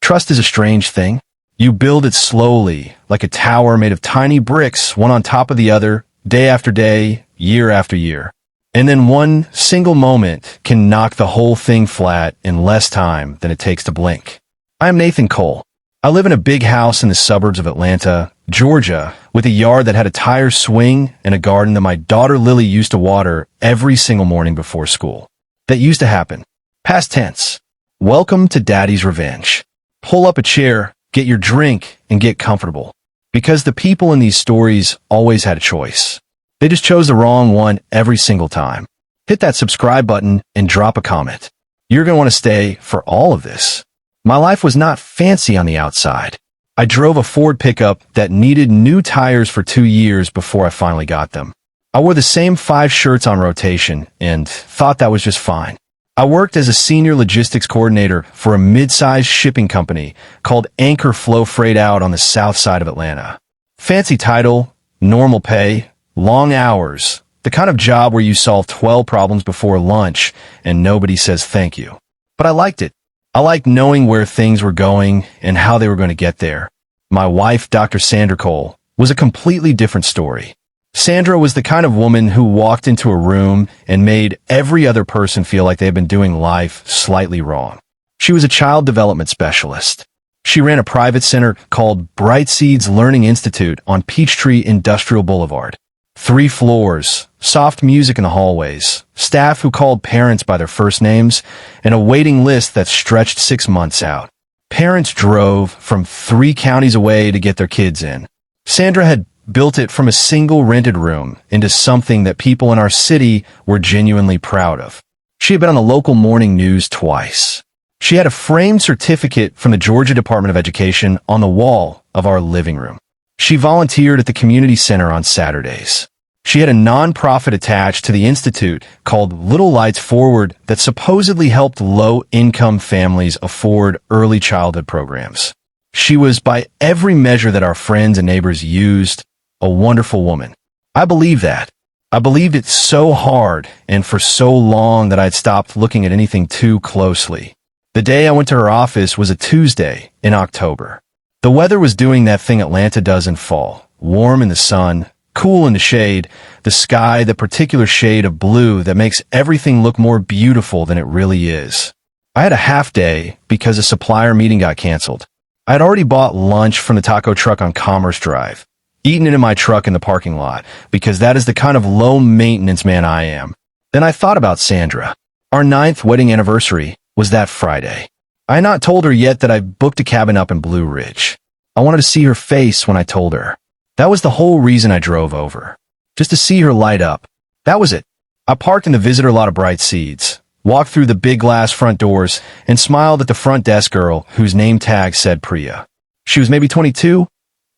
Trust is a strange thing. You build it slowly, like a tower made of tiny bricks, one on top of the other, day after day, year after year. And then one single moment can knock the whole thing flat in less time than it takes to blink. I'm Nathan Cole. I live in a big house in the suburbs of Atlanta, Georgia, with a yard that had a tire swing and a garden that my daughter Lily used to water every single morning before school. That used to happen. Past tense. Welcome to Daddy's Revenge. Pull up a chair, get your drink, and get comfortable. Because the people in these stories always had a choice. They just chose the wrong one every single time. Hit that subscribe button and drop a comment. You're going to want to stay for all of this. My life was not fancy on the outside. I drove a Ford pickup that needed new tires for 2 years before I finally got them. I wore the same 5 shirts on rotation and thought that was just fine. I worked as a senior logistics coordinator for a mid-sized shipping company called Anchor Flow Freight out on the south side of Atlanta. Fancy title, normal pay, long hours, the kind of job where you solve 12 problems before lunch and nobody says thank you. But I liked it. I liked knowing where things were going and how they were going to get there. My wife, Dr. Sandra Cole, was a completely different story. Sandra was the kind of woman who walked into a room and made every other person feel like they had been doing life slightly wrong. She was a child development specialist. She ran a private center called Bright Seeds Learning Institute on Peachtree Industrial Boulevard. 3 floors, soft music in the hallways, staff who called parents by their first names, and a waiting list that stretched 6 months out. Parents drove from 3 counties away to get their kids in. Sandra had built it from a single rented room into something that people in our city were genuinely proud of. She had been on the local morning news twice. She had a framed certificate from the Georgia Department of Education on the wall of our living room. She volunteered at the community center on Saturdays. She had a nonprofit attached to the institute called Little Lights Forward that supposedly helped low-income families afford early childhood programs. She was, by every measure that our friends and neighbors used, a wonderful woman. I believe that. I believed it so hard and for so long that I had stopped looking at anything too closely. The day I went to her office was a Tuesday in October. The weather was doing that thing Atlanta does in fall. Warm in the sun, cool in the shade, the sky the particular shade of blue that makes everything look more beautiful than it really is. I had a half day because a supplier meeting got canceled. I had already bought lunch from the taco truck on Commerce Drive, eaten it in my truck in the parking lot, because that is the kind of low-maintenance man I am. Then I thought about Sandra. Our 9th wedding anniversary was that Friday. I had not told her yet that I booked a cabin up in Blue Ridge. I wanted to see her face when I told her. That was the whole reason I drove over. Just to see her light up. That was it. I parked in the visitor lot of Bright Seeds, walked through the big glass front doors, and smiled at the front desk girl whose name tag said Priya. She was maybe 22,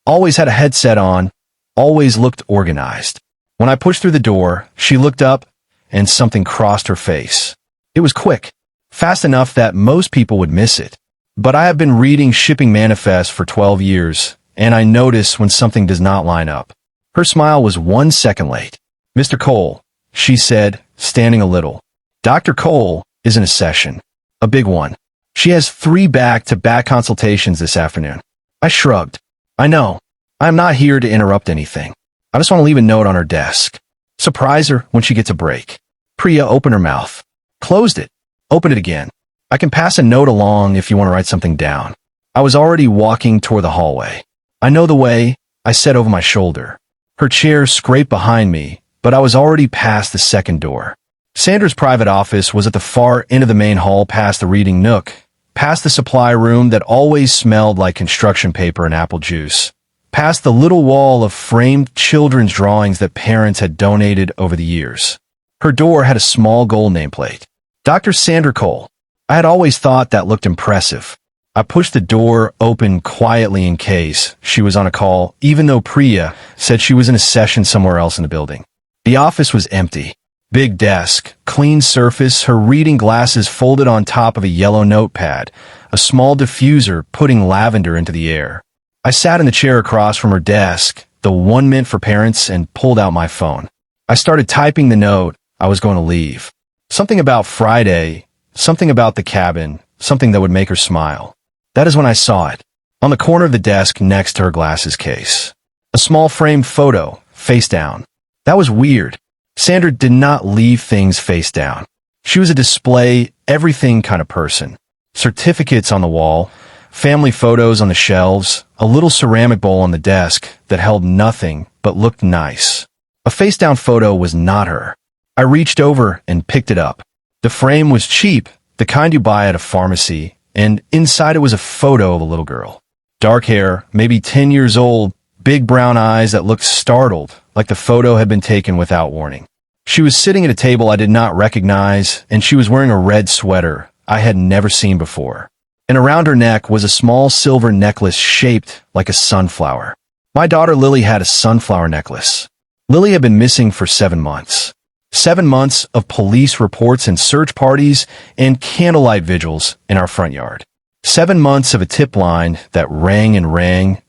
always had a headset on, always looked organized. When I pushed through the door, she looked up, and something crossed her face. It was quick, fast enough that most people would miss it. But I have been reading shipping manifests for 12 years, and I notice when something does not line up. Her smile was 1 second late. "Mr. Cole," she said, standing a little. "Dr. Cole is in a session. A big one. She has 3 back-to-back consultations this afternoon." I shrugged. "I know. I'm not here to interrupt anything. I just want to leave a note on her desk. Surprise her when she gets a break." Priya opened her mouth. Closed it. Opened it again. "I can pass a note along if you want to write something down." I was already walking toward the hallway. "I know the way," I said over my shoulder. Her chair scraped behind me, but I was already past the second door. Sandra's private office was at the far end of the main hall, past the reading nook, past the supply room that always smelled like construction paper and apple juice, past the little wall of framed children's drawings that parents had donated over the years. Her door had a small gold nameplate. Dr. Sandra Cole. I had always thought that looked impressive. I pushed the door open quietly in case she was on a call, even though Priya said she was in a session somewhere else in the building. The office was empty. Big desk, clean surface, her reading glasses folded on top of a yellow notepad, a small diffuser putting lavender into the air. I sat in the chair across from her desk, the one meant for parents, and pulled out my phone. I started typing the note I was going to leave. Something about Friday, something about the cabin, something that would make her smile. That is when I saw it. On the corner of the desk next to her glasses case. A small framed photo, face down. That was weird. Sandra did not leave things face down. She was a display, everything kind of person. Certificates on the wall, family photos on the shelves, a little ceramic bowl on the desk that held nothing but looked nice. A face-down photo was not her. I reached over and picked it up. The frame was cheap, the kind you buy at a pharmacy, and inside it was a photo of a little girl. Dark hair, maybe 10 years old, big brown eyes that looked startled, like the photo had been taken without warning. She was sitting at a table I did not recognize, and she was wearing a red sweater I had never seen before. And around her neck was a small silver necklace shaped like a sunflower. My daughter Lily had a sunflower necklace. Lily had been missing for 7 months. 7 months of police reports and search parties and candlelight vigils in our front yard. 7 months of a tip line that rang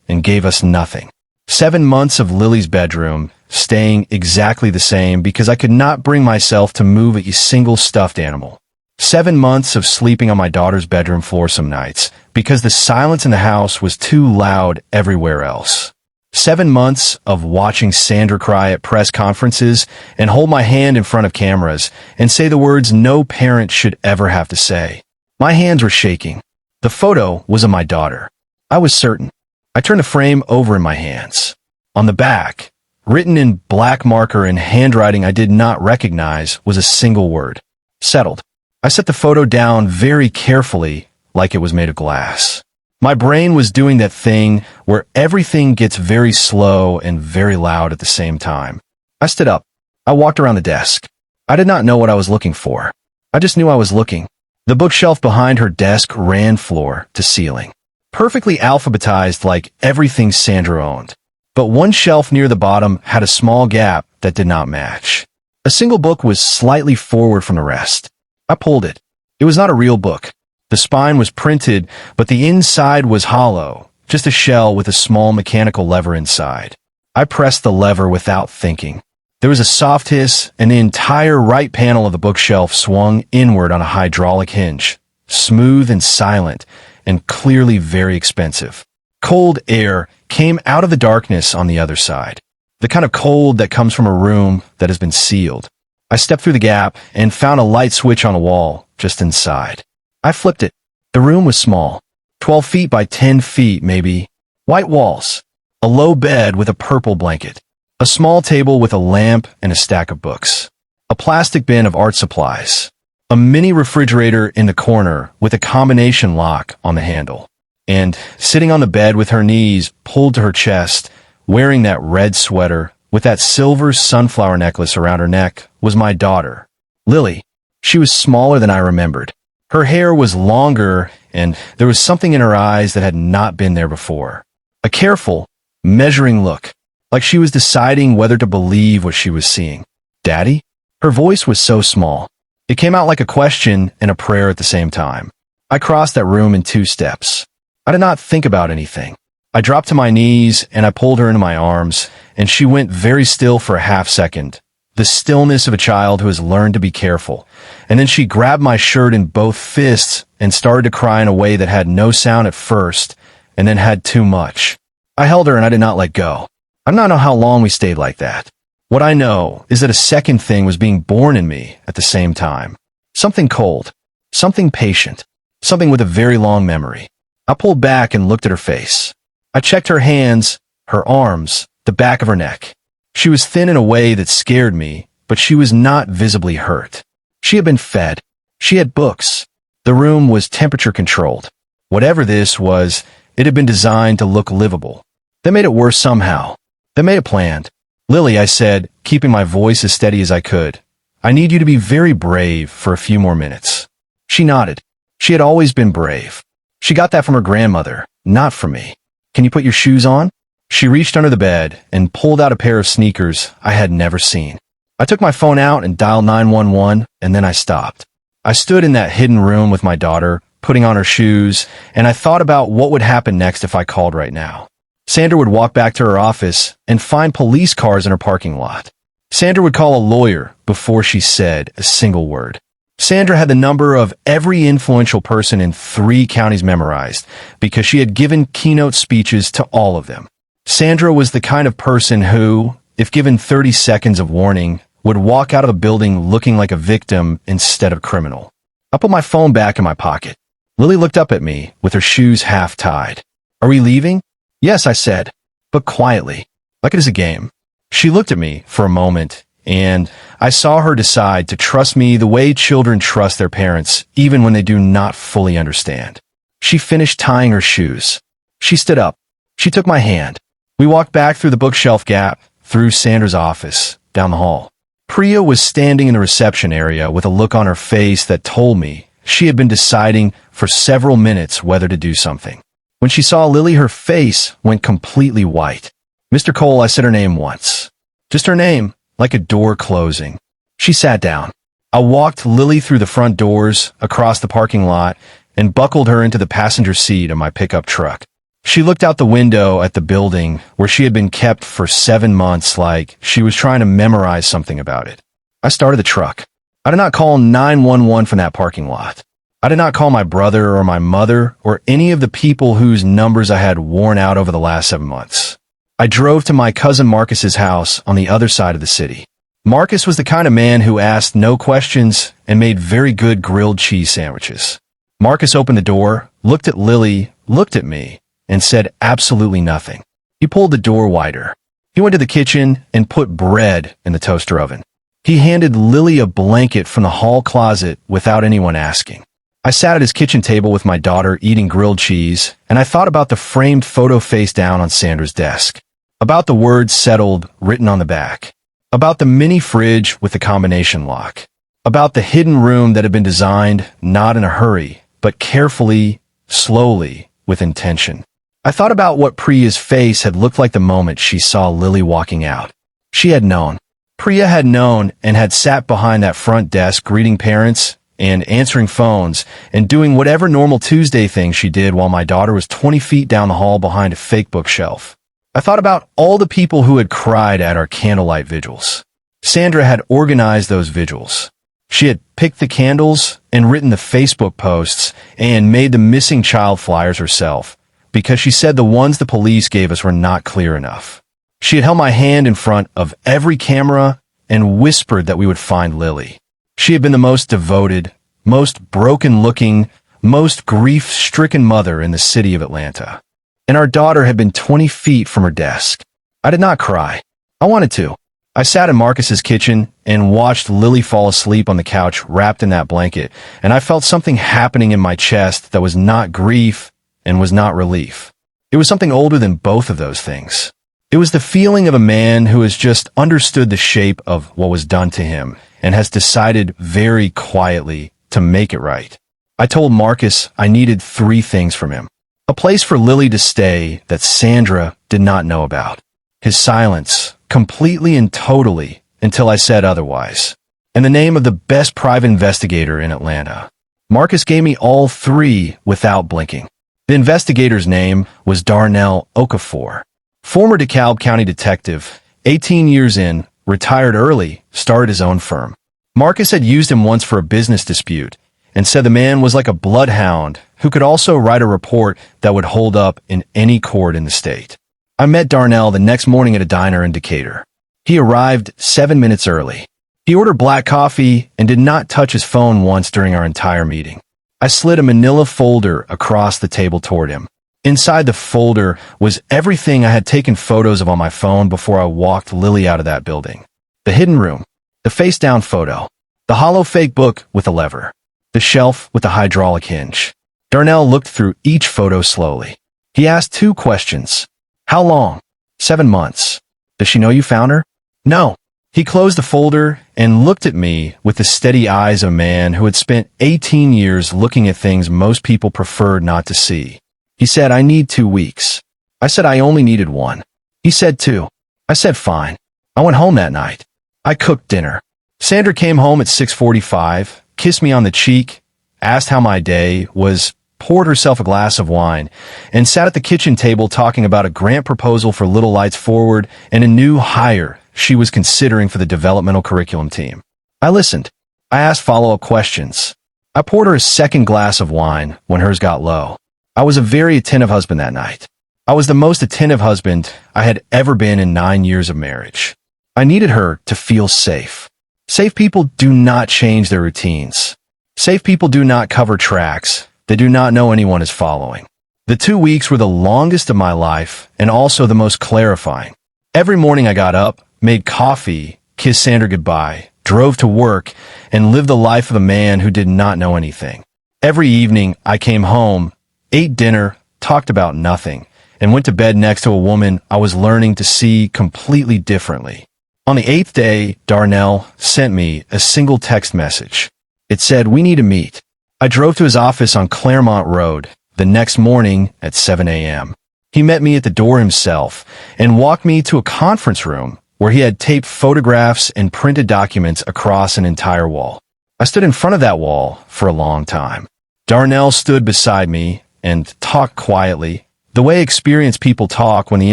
and gave us nothing. 7 months of Lily's bedroom staying exactly the same because I could not bring myself to move a single stuffed animal. 7 months of sleeping on my daughter's bedroom floor some nights because the silence in the house was too loud everywhere else. 7 months of watching Sandra cry at press conferences and hold my hand in front of cameras and say the words no parent should ever have to say. My hands were shaking. The photo was of my daughter. I was certain. I turned the frame over in my hands. On the back, written in black marker and handwriting I did not recognize, was a single word. Settled. I set the photo down very carefully, like it was made of glass. My brain was doing that thing where everything gets very slow and very loud at the same time. I stood up. I walked around the desk. I did not know what I was looking for. I just knew I was looking. The bookshelf behind her desk ran floor to ceiling. Perfectly alphabetized like everything Sandra owned. But one shelf near the bottom had a small gap that did not match. A single book was slightly forward from the rest. I pulled it. It was not a real book. The spine was printed, but the inside was hollow, just a shell with a small mechanical lever inside. I pressed the lever without thinking. There was a soft hiss, and the entire right panel of the bookshelf swung inward on a hydraulic hinge, smooth and silent, and clearly very expensive. Cold air came out of the darkness on the other side, the kind of cold that comes from a room that has been sealed. I stepped through the gap and found a light switch on a wall just inside. I flipped it. The room was small, 12 feet by 10 feet maybe. White walls, a low bed with a purple blanket, a small table with a lamp and a stack of books, a plastic bin of art supplies, a mini refrigerator in the corner with a combination lock on the handle. And sitting on the bed with her knees pulled to her chest, wearing that red sweater with that silver sunflower necklace around her neck, was my daughter, Lily. She was smaller than I remembered. Her hair was longer, and there was something in her eyes that had not been there before. A careful, measuring look, like she was deciding whether to believe what she was seeing. Daddy? Her voice was so small. It came out like a question and a prayer at the same time. I crossed that room in 2 steps. I did not think about anything. I dropped to my knees and I pulled her into my arms, and she went very still for a half second, the stillness of a child who has learned to be careful. And then she grabbed my shirt in both fists and started to cry in a way that had no sound at first and then had too much. I held her and I did not let go. I do not know how long we stayed like that. What I know is that a second thing was being born in me at the same time. Something cold, something patient, something with a very long memory. I pulled back and looked at her face. I checked her hands, her arms, the back of her neck. She was thin in a way that scared me, but she was not visibly hurt. She had been fed. She had books. The room was temperature controlled. Whatever this was, it had been designed to look livable. They made it worse somehow. They made it planned. Lily, I said, keeping my voice as steady as I could, I need you to be very brave for a few more minutes. She nodded. She had always been brave. She got that from her grandmother, not from me. Can you put your shoes on? She reached under the bed and pulled out a pair of sneakers I had never seen. I took my phone out and dialed 911, and then I stopped. I stood in that hidden room with my daughter, putting on her shoes, and I thought about what would happen next if I called right now. Sandra would walk back to her office and find police cars in her parking lot. Sandra would call a lawyer before she said a single word. Sandra had the number of every influential person in 3 counties memorized because she had given keynote speeches to all of them. Sandra was the kind of person who, if given 30 seconds of warning, would walk out of the building looking like a victim instead of criminal. I put my phone back in my pocket. Lily looked up at me with her shoes half tied. "Are we leaving?" "Yes," I said, but quietly, like it is a game. She looked at me for a moment, and I saw her decide to trust me the way children trust their parents, even when they do not fully understand. She finished tying her shoes. She stood up. She took my hand. We walked back through the bookshelf gap, through Sandra's office, down the hall. Priya was standing in the reception area with a look on her face that told me she had been deciding for several minutes whether to do something. When she saw Lily, her face went completely white. "Mr. Cole," I said her name once. Just her name, like a door closing. She sat down. I walked Lily through the front doors, across the parking lot, and buckled her into the passenger seat of my pickup truck. She looked out the window at the building where she had been kept for 7 months like she was trying to memorize something about it. I started the truck. I did not call 911 from that parking lot. I did not call my brother or my mother or any of the people whose numbers I had worn out over the last 7 months. I drove to my cousin Marcus's house on the other side of the city. Marcus was the kind of man who asked no questions and made very good grilled cheese sandwiches. Marcus opened the door, looked at Lily, looked at me, and said absolutely nothing. He pulled the door wider. He went to the kitchen and put bread in the toaster oven. He handed Lily a blanket from the hall closet without anyone asking. I sat at his kitchen table with my daughter eating grilled cheese, and I thought about the framed photo face down on Sandra's desk, about the words "settled" written on the back, about the mini fridge with the combination lock, about the hidden room that had been designed not in a hurry, but carefully, slowly, with intention. I thought about what Priya's face had looked like the moment she saw Lily walking out. She had known. Priya had known and had sat behind that front desk greeting parents and answering phones and doing whatever normal Tuesday thing she did while my daughter was 20 feet down the hall behind a fake bookshelf. I thought about all the people who had cried at our candlelight vigils. Sandra had organized those vigils. She had picked the candles and written the Facebook posts and made the missing child flyers herself, because she said the ones the police gave us were not clear enough. She had held my hand in front of every camera and whispered that we would find Lily. She had been the most devoted, most broken-looking, most grief-stricken mother in the city of Atlanta. And our daughter had been 20 feet from her desk. I did not cry. I wanted to. I sat in Marcus's kitchen and watched Lily fall asleep on the couch wrapped in that blanket, and I felt something happening in my chest that was not grief and was not relief. It was something older than both of those things. It was the feeling of a man who has just understood the shape of what was done to him and has decided very quietly to make it right. I told Marcus I needed 3 things from him. A place for Lily to stay that Sandra did not know about. His silence, completely and totally, until I said otherwise. And the name of the best private investigator in Atlanta. Marcus gave me all 3 without blinking. The investigator's name was Darnell Okafor. Former DeKalb County detective, 18 years in, retired early, started his own firm. Marcus had used him once for a business dispute and said the man was like a bloodhound who could also write a report that would hold up in any court in the state. I met Darnell the next morning at a diner in Decatur. He arrived 7 minutes early. He ordered black coffee and did not touch his phone once during our entire meeting. I slid a manila folder across the table toward him. Inside the folder was everything I had taken photos of on my phone before I walked Lily out of that building. The hidden room, the face-down photo, the hollow fake book with a lever, the shelf with the hydraulic hinge. Darnell looked through each photo slowly. He asked 2 questions. How long? 7 months. Does she know you found her? No. He closed the folder and looked at me with the steady eyes of a man who had spent 18 years looking at things most people preferred not to see. He said, I need 2 weeks. I said I only needed 1. He said 2. I said fine. I went home that night. I cooked dinner. Sandra came home at 6:45, kissed me on the cheek, asked how my day was, poured herself a glass of wine, and sat at the kitchen table talking about a grant proposal for Little Lights Forward and a new hire she was considering for the developmental curriculum team. I listened. I asked follow-up questions. I poured her a second glass of wine when hers got low. I was a very attentive husband that night. I was the most attentive husband I had ever been in 9 years of marriage. I needed her to feel safe. Safe people do not change their routines. Safe people do not cover tracks. They do not know anyone is following. The 2 weeks were the longest of my life and also the most clarifying. Every morning I got up, made coffee, kissed Sandra goodbye, drove to work, and lived the life of a man who did not know anything. Every evening I came home, ate dinner, talked about nothing, and went to bed next to a woman I was learning to see completely differently. On the 8th day, Darnell sent me a single text message. It said, "We need to meet." I drove to his office on Claremont Road the next morning at 7 a.m. He met me at the door himself and walked me to a conference room where he had taped photographs and printed documents across an entire wall. I stood in front of that wall for a long time. Darnell stood beside me and talked quietly, the way experienced people talk when the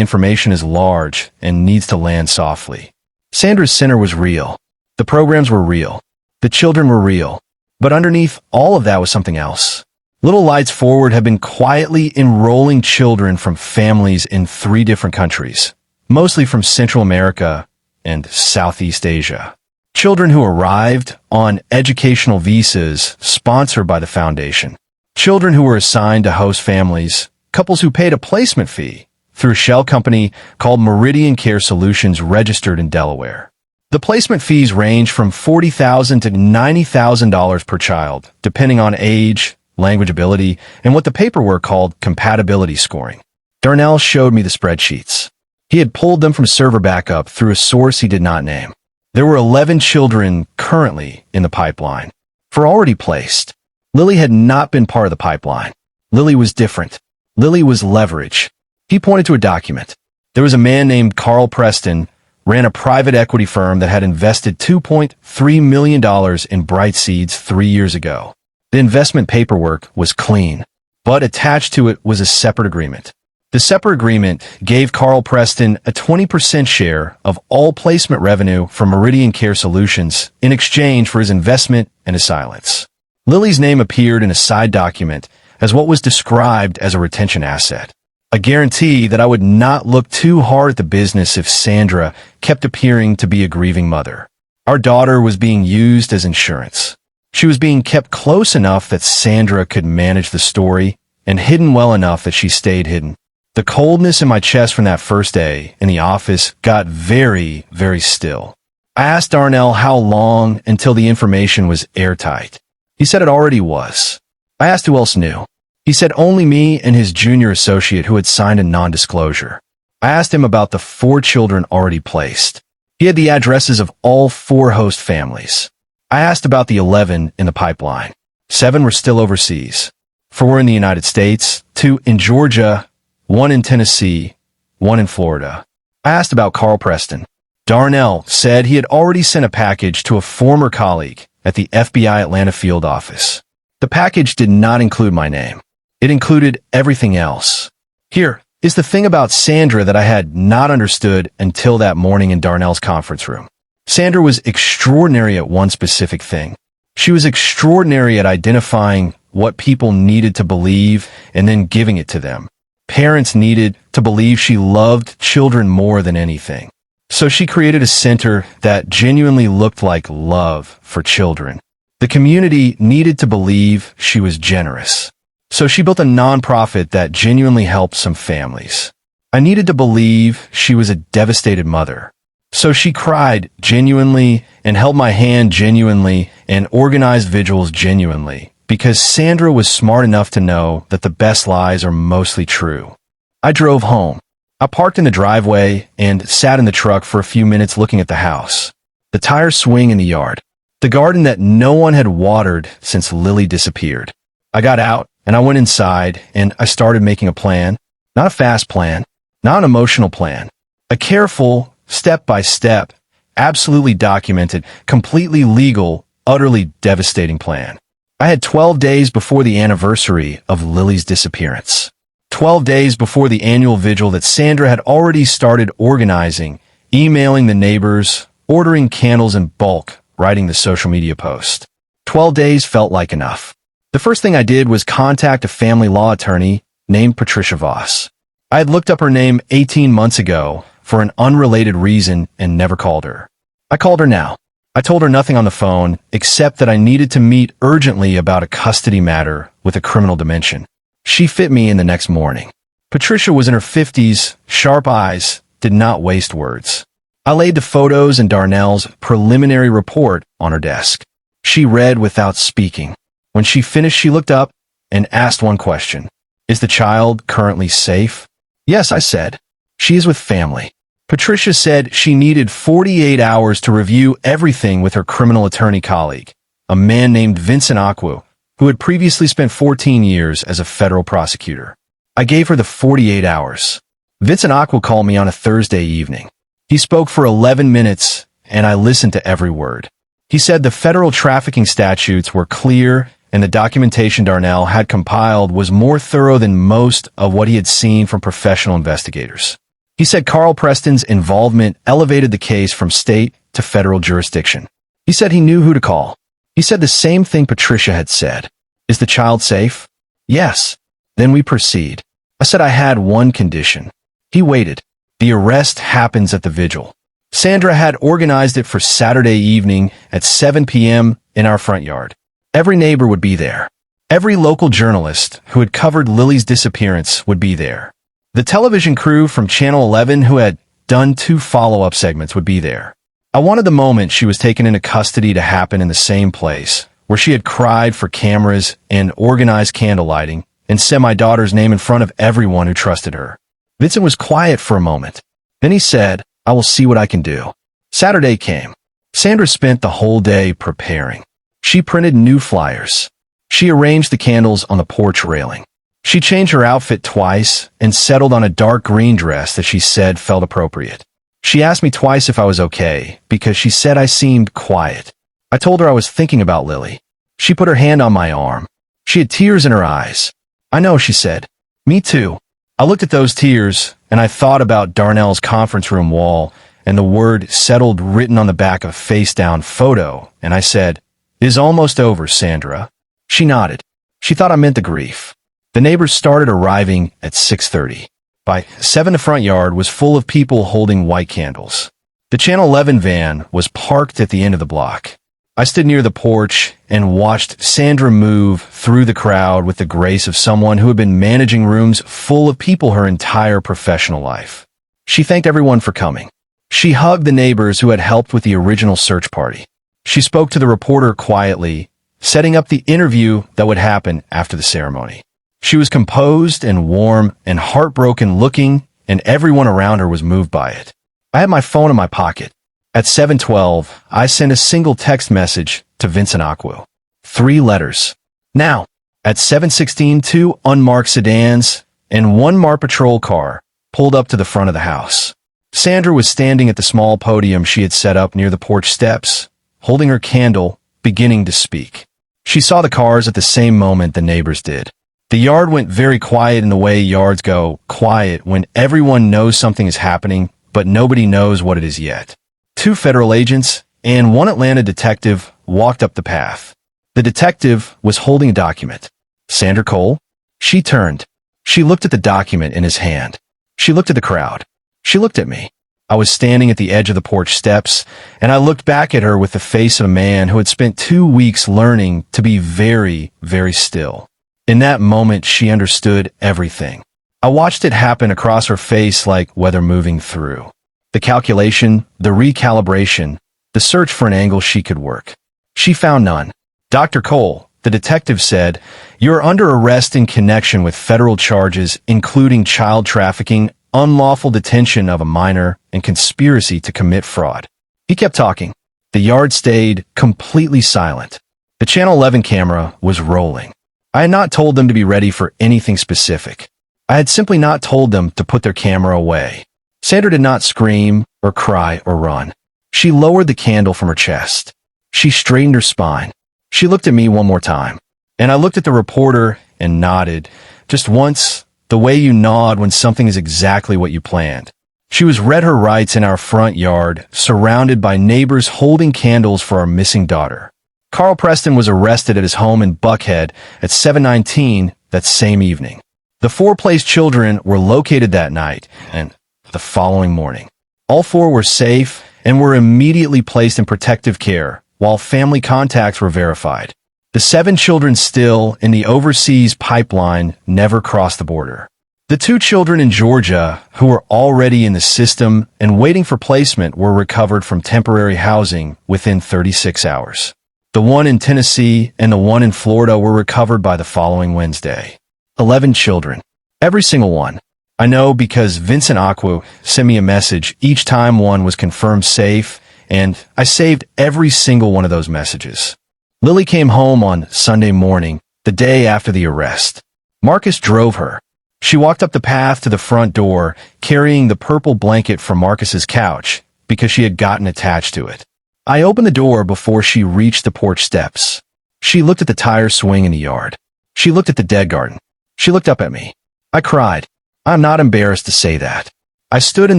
information is large and needs to land softly. Sandra's center was real. The programs were real. The children were real. But underneath all of that was something else. Little Lights Forward had been quietly enrolling children from families in 3 different countries, mostly from Central America and Southeast Asia. Children who arrived on educational visas sponsored by the foundation. Children who were assigned to host families, couples who paid a placement fee through a shell company called Meridian Care Solutions registered in Delaware. The placement fees range from $40,000 to $90,000 per child, depending on age, language ability, and what the paperwork called compatibility scoring. Darnell showed me the spreadsheets. He had pulled them from server backup through a source he did not name. There were 11 children currently in the pipeline. For already placed, Lily had not been part of the pipeline. Lily was different. Lily was leverage. He pointed to a document. There was a man named Carl Preston, ran a private equity firm that had invested $2.3 million in Bright Seeds 3 years ago. The investment paperwork was clean, but attached to it was a separate agreement. The separate agreement gave Carl Preston a 20% share of all placement revenue from Meridian Care Solutions in exchange for his investment and his silence. Lily's name appeared in a side document as what was described as a retention asset. A guarantee that I would not look too hard at the business if Sandra kept appearing to be a grieving mother. Our daughter was being used as insurance. She was being kept close enough that Sandra could manage the story and hidden well enough that she stayed hidden. The coldness in my chest from that first day in the office got very, very still. I asked Darnell how long until the information was airtight. He said it already was. I asked who else knew. He said only me and his junior associate who had signed a non-disclosure. I asked him about the 4 children already placed. He had the addresses of all 4 host families. I asked about the 11 in the pipeline. 7 were still overseas. 4 were in the United States, 2 in Georgia, 1 in Tennessee, 1 in Florida. I asked about Carl Preston. Darnell said he had already sent a package to a former colleague at the FBI Atlanta field office. The package did not include my name. It included everything else. Here is the thing about Sandra that I had not understood until that morning in Darnell's conference room. Sandra was extraordinary at one specific thing. She was extraordinary at identifying what people needed to believe and then giving it to them. Parents needed to believe she loved children more than anything. So she created a center that genuinely looked like love for children. The community needed to believe she was generous. So she built a nonprofit that genuinely helped some families. I needed to believe she was a devastated mother. So she cried genuinely and held my hand genuinely and organized vigils genuinely, because Sandra was smart enough to know that the best lies are mostly true. I drove home. I parked in the driveway and sat in the truck for a few minutes looking at the house. The tires swing in the yard. The garden that no one had watered since Lily disappeared. I got out and I went inside and I started making a plan. Not a fast plan, not an emotional plan. A careful, step-by-step, absolutely documented, completely legal, utterly devastating plan. I had 12 days before the anniversary of Lily's disappearance. 12 days before the annual vigil that Sandra had already started organizing, emailing the neighbors, ordering candles in bulk, writing the social media post. 12 days felt like enough. The first thing I did was contact a family law attorney named Patricia Voss. I had looked up her name 18 months ago for an unrelated reason and never called her. I called her now. I told her nothing on the phone except that I needed to meet urgently about a custody matter with a criminal dimension. She fit me in the next morning. Patricia was in her 50s, sharp eyes, did not waste words. I laid the photos and Darnell's preliminary report on her desk. She read without speaking. When she finished, she looked up and asked one question. Is the child currently safe? Yes, I said. She is with family. Patricia said she needed 48 hours to review everything with her criminal attorney colleague, a man named Vincent Aqua, who had previously spent 14 years as a federal prosecutor. I gave her the 48 hours. Vincent Aqua called me on a Thursday evening. He spoke for 11 minutes, and I listened to every word. He said the federal trafficking statutes were clear, and the documentation Darnell had compiled was more thorough than most of what he had seen from professional investigators. He said Carl Preston's involvement elevated the case from state to federal jurisdiction. He said he knew who to call. He said the same thing Patricia had said. Is the child safe? Yes. Then we proceed. I said I had one condition. He waited. The arrest happens at the vigil. Sandra had organized it for Saturday evening at 7 p.m. in our front yard. Every neighbor would be there. Every local journalist who had covered Lily's disappearance would be there. The television crew from Channel 11 who had done 2 follow-up segments would be there. I wanted the moment she was taken into custody to happen in the same place, where she had cried for cameras and organized candle lighting, and said my daughter's name in front of everyone who trusted her. Vincent was quiet for a moment. Then he said, I will see what I can do. Saturday came. Sandra spent the whole day preparing. She printed new flyers. She arranged the candles on the porch railing. She changed her outfit twice and settled on a dark green dress that she said felt appropriate. She asked me twice if I was okay because she said I seemed quiet. I told her I was thinking about Lily. She put her hand on my arm. She had tears in her eyes. I know, she said. Me too. I looked at those tears and I thought about Darnell's conference room wall and the word settled written on the back of a face-down photo, and I said, It is almost over, Sandra. She nodded. She thought I meant the grief. The neighbors started arriving at 6:30. By 7, the front yard was full of people holding white candles. The Channel 11 van was parked at the end of the block. I stood near the porch and watched Sandra move through the crowd with the grace of someone who had been managing rooms full of people her entire professional life. She thanked everyone for coming. She hugged the neighbors who had helped with the original search party. She spoke to the reporter quietly, setting up the interview that would happen after the ceremony. She was composed and warm and heartbroken looking, and everyone around her was moved by it. I had my phone in my pocket. At 7:12, I sent a single text message to Vincent Aqua. 3 letters. Now, at 7:16, 2 unmarked sedans and 1 marked patrol car pulled up to the front of the house. Sandra was standing at the small podium she had set up near the porch steps, holding her candle, beginning to speak. She saw the cars at the same moment the neighbors did. The yard went very quiet in the way yards go quiet when everyone knows something is happening, but nobody knows what it is yet. 2 federal agents and 1 Atlanta detective walked up the path. The detective was holding a document. Sandra Cole? She turned. She looked at the document in his hand. She looked at the crowd. She looked at me. I was standing at the edge of the porch steps, and I looked back at her with the face of a man who had spent 2 weeks learning to be very, very still. In that moment, she understood everything. I watched it happen across her face like weather moving through. The calculation, the recalibration, the search for an angle she could work. She found none. Dr. Cole, the detective said, "You're under arrest in connection with federal charges, including child trafficking, unlawful detention of a minor, and conspiracy to commit fraud." He kept talking. The yard stayed completely silent. The Channel 11 camera was rolling. I had not told them to be ready for anything specific. I had simply not told them to put their camera away. Sandra did not scream or cry or run. She lowered the candle from her chest. She straightened her spine. She looked at me one more time, and I looked at the reporter and nodded, just once, the way you nod when something is exactly what you planned. She was read her rights in our front yard, surrounded by neighbors holding candles for our missing daughter. Carl Preston was arrested at his home in Buckhead at 7:19 that same evening. The four placed children were located that night and the following morning. All four were safe and were immediately placed in protective care while family contacts were verified. The 7 children still in the overseas pipeline never crossed the border. The 2 children in Georgia who were already in the system and waiting for placement were recovered from temporary housing within 36 hours. The one in Tennessee and the one in Florida were recovered by the following Wednesday. 11 children. Every single one. I know because Vincent Aqua sent me a message each time one was confirmed safe, and I saved every single one of those messages. Lily came home on Sunday morning, the day after the arrest. Marcus drove her. She walked up the path to the front door, carrying the purple blanket from Marcus's couch because she had gotten attached to it. I opened the door before she reached the porch steps. She looked at the tire swing in the yard. She looked at the dead garden. She looked up at me. I cried. I'm not embarrassed to say that. I stood in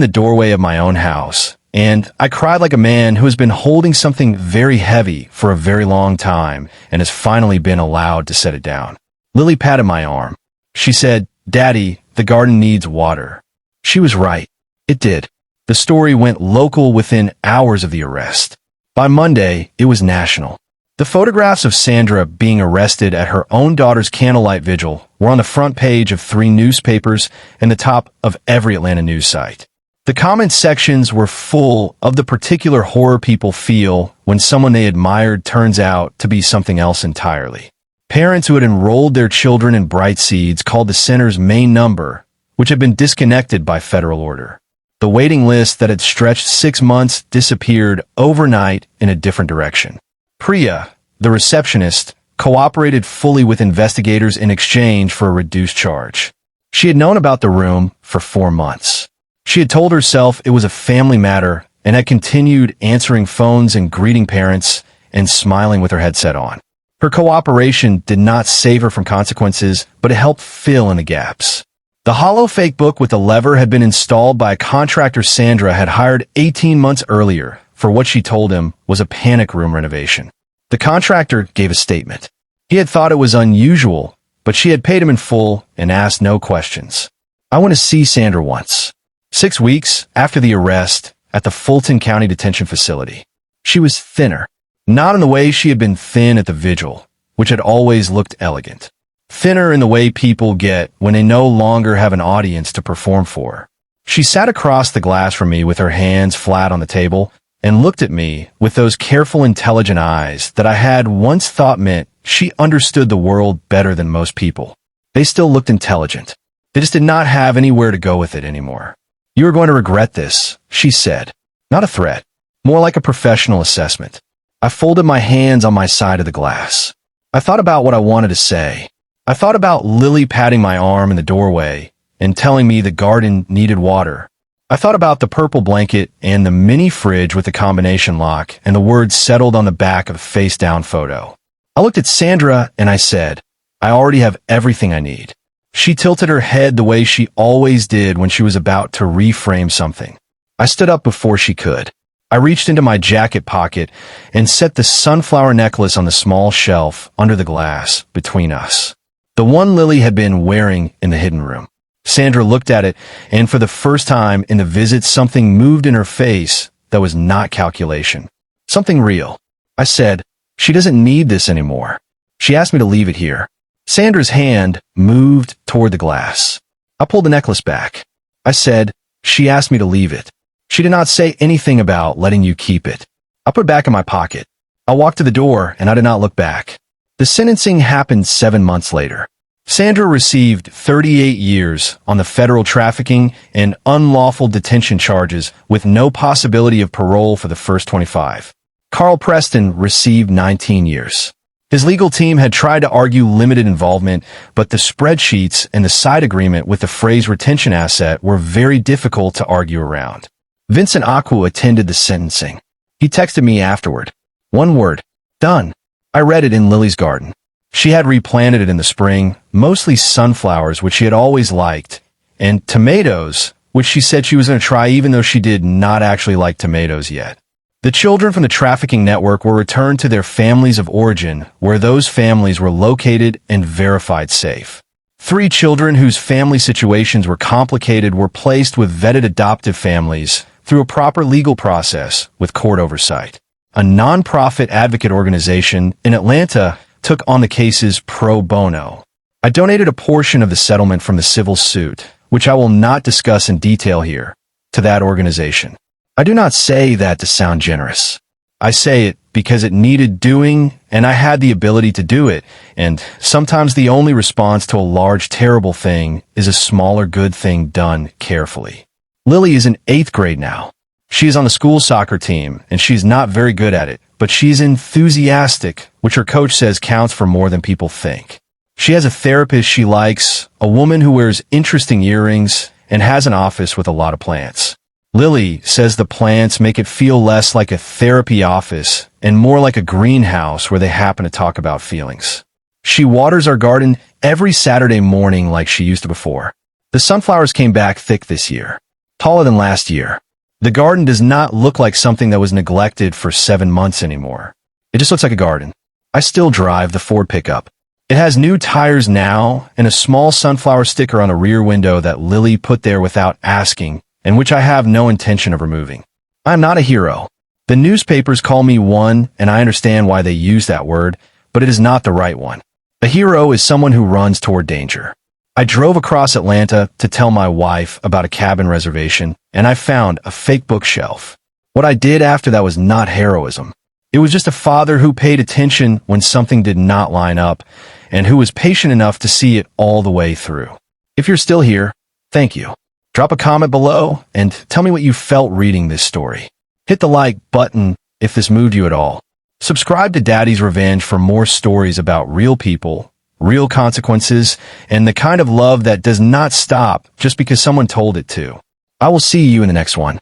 the doorway of my own house, and I cried like a man who has been holding something very heavy for a very long time and has finally been allowed to set it down. Lily patted my arm. She said, "Daddy, the garden needs water." She was right. It did. The story went local within hours of the arrest. By Monday, it was national. The photographs of Sandra being arrested at her own daughter's candlelight vigil were on the front page of 3 newspapers and the top of every Atlanta news site. The comment sections were full of the particular horror people feel when someone they admired turns out to be something else entirely. Parents who had enrolled their children in Bright Seeds called the center's main number, which had been disconnected by federal order. The waiting list that had stretched 6 months disappeared overnight in a different direction. Priya, the receptionist, cooperated fully with investigators in exchange for a reduced charge. She had known about the room for 4 months. She had told herself it was a family matter and had continued answering phones and greeting parents and smiling with her headset on. Her cooperation did not save her from consequences, but it helped fill in the gaps. The hollow fake book with the lever had been installed by a contractor Sandra had hired 18 months earlier for what she told him was a panic room renovation. The contractor gave a statement. He had thought it was unusual, but she had paid him in full and asked no questions. I want to see Sandra once. 6 weeks after the arrest at the Fulton County Detention Facility. She was thinner. Not in the way she had been thin at the vigil, which had always looked elegant. Thinner in the way people get when they no longer have an audience to perform for. She sat across the glass from me with her hands flat on the table and looked at me with those careful, intelligent eyes that I had once thought meant she understood the world better than most people. They still looked intelligent. They just did not have anywhere to go with it anymore. "You are going to regret this," she said. Not a threat, more like a professional assessment. I folded my hands on my side of the glass. I thought about what I wanted to say. I thought about Lily patting my arm in the doorway and telling me the garden needed water. I thought about the purple blanket and the mini fridge with the combination lock, and the words settled on the back of a face-down photo. I looked at Sandra and I said, "I already have everything I need." She tilted her head the way she always did when she was about to reframe something. I stood up before she could. I reached into my jacket pocket and set the sunflower necklace on the small shelf under the glass between us. The one Lily had been wearing in the hidden room. Sandra looked at it, and for the first time in the visit, something moved in her face that was not calculation. Something real. I said, "She doesn't need this anymore." She asked me to leave it here. Sandra's hand moved toward the glass. I pulled the necklace back. I said, "She asked me to leave it. She did not say anything about letting you keep it." I put it back in my pocket. I walked to the door, and I did not look back. The sentencing happened 7 months later. Sandra received 38 years on the federal trafficking and unlawful detention charges with no possibility of parole for the first 25. Carl Preston received 19 years. His legal team had tried to argue limited involvement, but the spreadsheets and the side agreement with the phrase retention asset were very difficult to argue around. Vincent Aqua attended the sentencing. He texted me afterward. One word. Done. I read it in Lily's garden. She had replanted it in the spring, mostly sunflowers, which she had always liked, and tomatoes, which she said she was going to try even though she did not actually like tomatoes yet. The children from the trafficking network were returned to their families of origin, where those families were located and verified safe. 3 children whose family situations were complicated were placed with vetted adoptive families through a proper legal process with court oversight. A non-profit advocate organization in Atlanta took on the cases pro bono. I donated a portion of the settlement from the civil suit, which I will not discuss in detail here, to that organization. I do not say that to sound generous. I say it because it needed doing, and I had the ability to do it, and sometimes the only response to a large, terrible thing is a smaller good thing done carefully. Lily is in 8th grade now. She is on the school soccer team, and she's not very good at it, but she's enthusiastic, which her coach says counts for more than people think. She has a therapist she likes, a woman who wears interesting earrings, and has an office with a lot of plants. Lily says the plants make it feel less like a therapy office and more like a greenhouse where they happen to talk about feelings. She waters our garden every Saturday morning like she used to before. The sunflowers came back thick this year, taller than last year. The garden does not look like something that was neglected for 7 months anymore. It just looks like a garden. I still drive the Ford pickup. It has new tires now and a small sunflower sticker on a rear window that Lily put there without asking, and which I have no intention of removing. I am not a hero. The newspapers call me one, and I understand why they use that word, but it is not the right one. A hero is someone who runs toward danger. I drove across Atlanta to tell my wife about a cabin reservation, and I found a fake bookshelf. What I did after that was not heroism. It was just a father who paid attention when something did not line up, and who was patient enough to see it all the way through. If you're still here, thank you. Drop a comment below and tell me what you felt reading this story. Hit the like button if this moved you at all. Subscribe to Daddy's Revenge for more stories about real people, real consequences, and the kind of love that does not stop just because someone told it to. I will see you in the next one.